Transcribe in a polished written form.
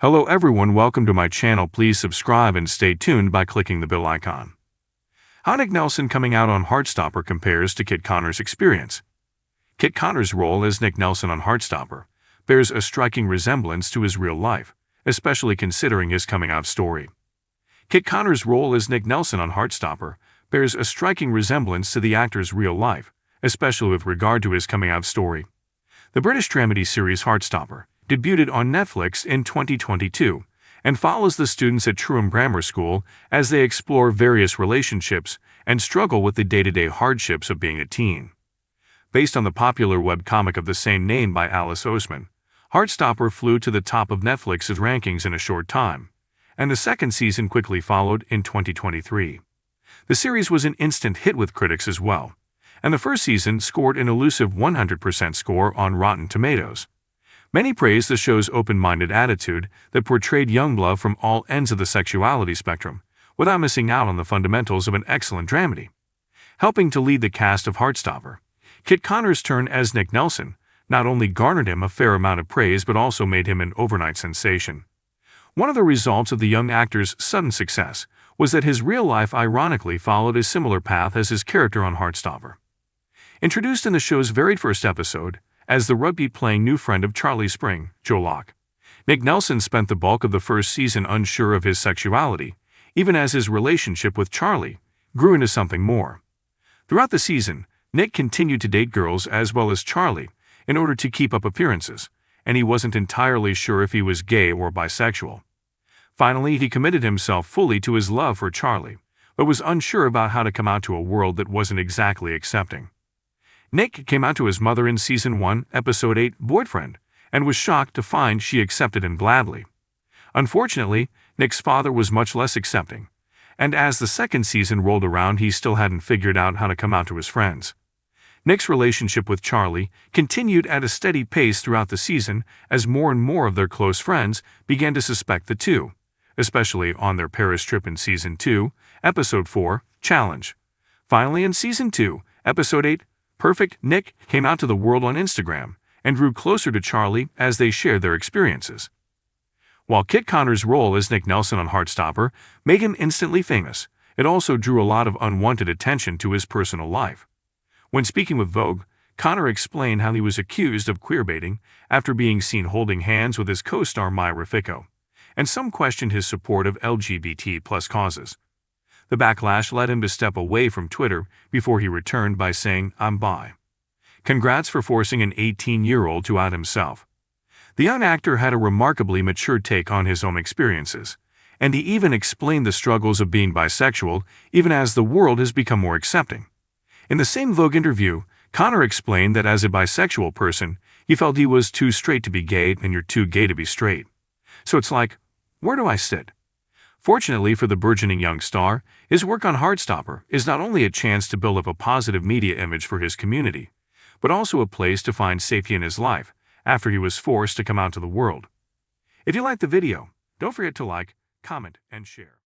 Hello everyone, welcome to my channel. Please subscribe and stay tuned by clicking the bell icon. How Nick Nelson coming out on Heartstopper compares to Kit Connor's experience. Kit Connor's role as Nick Nelson on Heartstopper bears a striking resemblance to his real life, especially considering his coming out story. Kit Connor's role as Nick Nelson on Heartstopper bears a striking resemblance to the actor's real life, especially with regard to his coming out story. The British dramedy series Heartstopper debuted on Netflix in 2022 and follows the students at Truro Grammar School as they explore various relationships and struggle with the day-to-day hardships of being a teen. Based on the popular webcomic of the same name by Alice Oseman, Heartstopper flew to the top of Netflix's rankings in a short time, and the second season quickly followed in 2023. The series was an instant hit with critics as well, and the first season scored an elusive 100% score on Rotten Tomatoes. Many praised the show's open-minded attitude that portrayed young love from all ends of the sexuality spectrum, without missing out on the fundamentals of an excellent dramedy. Helping to lead the cast of Heartstopper, Kit Connor's turn as Nick Nelson not only garnered him a fair amount of praise but also made him an overnight sensation. One of the results of the young actor's sudden success was that his real life ironically followed a similar path as his character on Heartstopper. Introduced in the show's very first episode as the rugby-playing new friend of Charlie Spring, Joe Locke, Nick Nelson spent the bulk of the first season unsure of his sexuality, even as his relationship with Charlie grew into something more. Throughout the season, Nick continued to date girls as well as Charlie in order to keep up appearances, and he wasn't entirely sure if he was gay or bisexual. Finally, he committed himself fully to his love for Charlie, but was unsure about how to come out to a world that wasn't exactly accepting. Nick came out to his mother in Season 1, Episode 8, Boyfriend, and was shocked to find she accepted him gladly. Unfortunately, Nick's father was much less accepting, and as the second season rolled around he still hadn't figured out how to come out to his friends. Nick's relationship with Charlie continued at a steady pace throughout the season as more and more of their close friends began to suspect the two, especially on their Paris trip in Season 2, Episode 4, Challenge. Finally, in Season 2, Episode 8, Perfect, Nick came out to the world on Instagram and grew closer to Charlie as they shared their experiences. While Kit Connor's role as Nick Nelson on Heartstopper made him instantly famous, it also drew a lot of unwanted attention to his personal life. When speaking with Vogue, Connor explained how he was accused of queerbaiting after being seen holding hands with his co-star Myra Fico, and some questioned his support of LGBT+ causes. The backlash led him to step away from Twitter before he returned by saying, "I'm bi." Congrats for forcing an 18-year-old to out himself. The young actor had a remarkably mature take on his own experiences, and he even explained the struggles of being bisexual even as the world has become more accepting. In the same Vogue interview, Connor explained that as a bisexual person, he felt he was too straight to be gay and you're too gay to be straight. So it's like, where do I sit? Fortunately for the burgeoning young star, his work on Heartstopper is not only a chance to build up a positive media image for his community, but also a place to find safety in his life after he was forced to come out to the world. If you liked the video, don't forget to like, comment, and share.